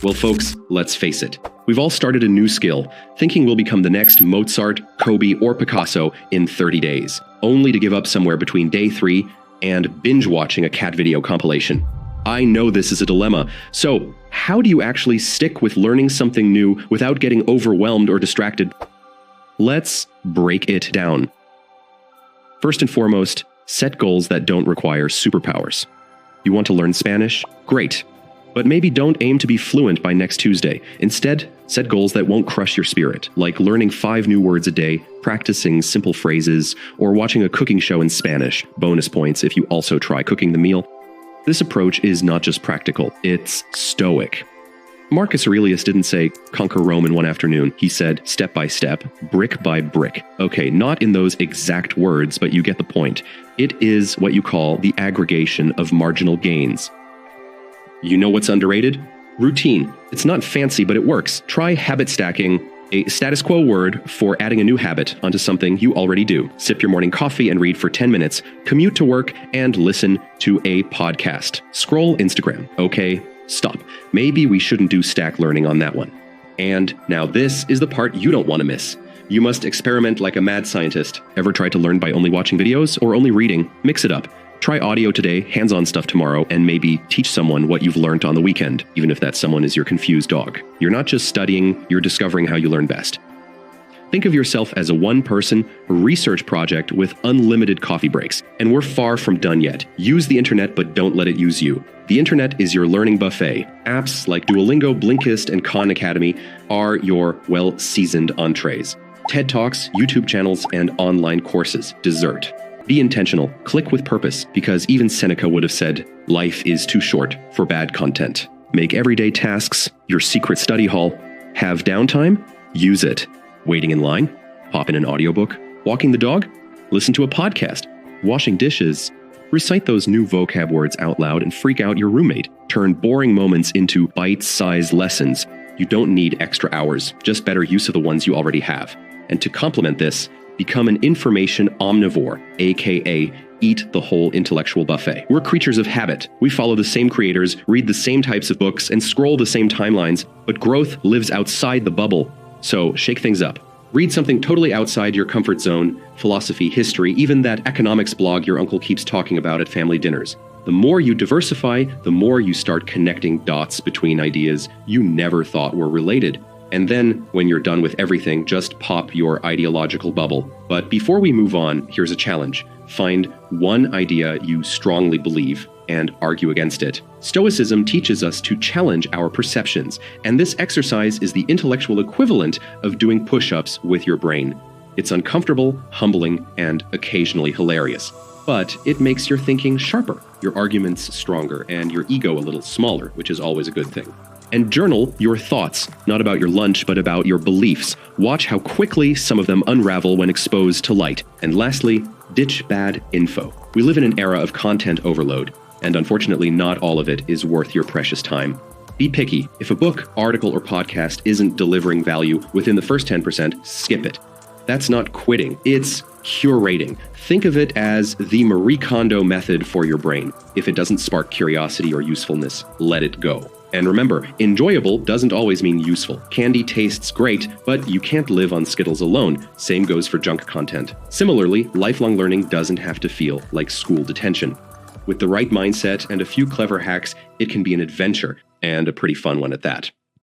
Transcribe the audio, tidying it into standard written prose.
Well, folks, let's face it. We've all started a new skill, thinking we'll become the next Mozart, Kobe, or Picasso in 30 days, only to give up somewhere between day 3 and binge-watching a cat video compilation. I know this is a dilemma, so how do you actually stick with learning something new without getting overwhelmed or distracted? Let's break it down. First and foremost, set goals that don't require superpowers. You want to learn Spanish? Great. But maybe don't aim to be fluent by next Tuesday. Instead, set goals that won't crush your spirit, like learning 5 new words a day, practicing simple phrases, or watching a cooking show in Spanish. Bonus points if you also try cooking the meal. This approach is not just practical, it's stoic. Marcus Aurelius didn't say, conquer Rome in one afternoon. He said, step by step, brick by brick. Okay, not in those exact words, but you get the point. It is what you call the aggregation of marginal gains. You know what's underrated? Routine. It's not fancy, but it works. Try habit stacking, a status quo word for adding a new habit onto something you already do. Sip your morning coffee and read for 10 minutes, commute to work, and listen to a podcast. Scroll Instagram. Okay, stop. Maybe we shouldn't do stack learning on that one. And now this is the part you don't want to miss. You must experiment like a mad scientist. Ever tried to learn by only watching videos or only reading? Mix it up. Try audio today, hands-on stuff tomorrow, and maybe teach someone what you've learned on the weekend, even if that someone is your confused dog. You're not just studying, you're discovering how you learn best. Think of yourself as a one-person research project with unlimited coffee breaks, and we're far from done yet. Use the internet, but don't let it use you. The internet is your learning buffet. Apps like Duolingo, Blinkist, and Khan Academy are your well-seasoned entrees. TED Talks, YouTube channels, and online courses. Dessert. Be intentional. Click with purpose, because even Seneca would have said, life is too short for bad content. Make everyday tasks your secret study hall. Have downtime? Use it. Waiting in line? Pop in an audiobook. Walking the dog? Listen to a podcast. Washing dishes? Recite those new vocab words out loud and freak out your roommate. Turn boring moments into bite-sized lessons. You don't need extra hours, just better use of the ones you already have. And to complement this, become an information omnivore, aka eat the whole intellectual buffet. We're creatures of habit. We follow the same creators, read the same types of books, and scroll the same timelines, but growth lives outside the bubble. So shake things up. Read something totally outside your comfort zone, philosophy, history, even that economics blog your uncle keeps talking about at family dinners. The more you diversify, the more you start connecting dots between ideas you never thought were related. And then, when you're done with everything, just pop your ideological bubble. But before we move on, here's a challenge. Find one idea you strongly believe and argue against it. Stoicism teaches us to challenge our perceptions, and this exercise is the intellectual equivalent of doing push-ups with your brain. It's uncomfortable, humbling, and occasionally hilarious. But it makes your thinking sharper, your arguments stronger, and your ego a little smaller, which is always a good thing. And journal your thoughts, not about your lunch, but about your beliefs. Watch how quickly some of them unravel when exposed to light. And lastly, ditch bad info. We live in an era of content overload, and unfortunately not all of it is worth your precious time. Be picky. If a book, article, or podcast isn't delivering value within the first 10%, skip it. That's not quitting, it's curating. Think of it as the Marie Kondo method for your brain. If it doesn't spark curiosity or usefulness, let it go. And remember, enjoyable doesn't always mean useful. Candy tastes great, but you can't live on Skittles alone. Same goes for junk content. Similarly, lifelong learning doesn't have to feel like school detention. With the right mindset and a few clever hacks, it can be an adventure, and a pretty fun one at that.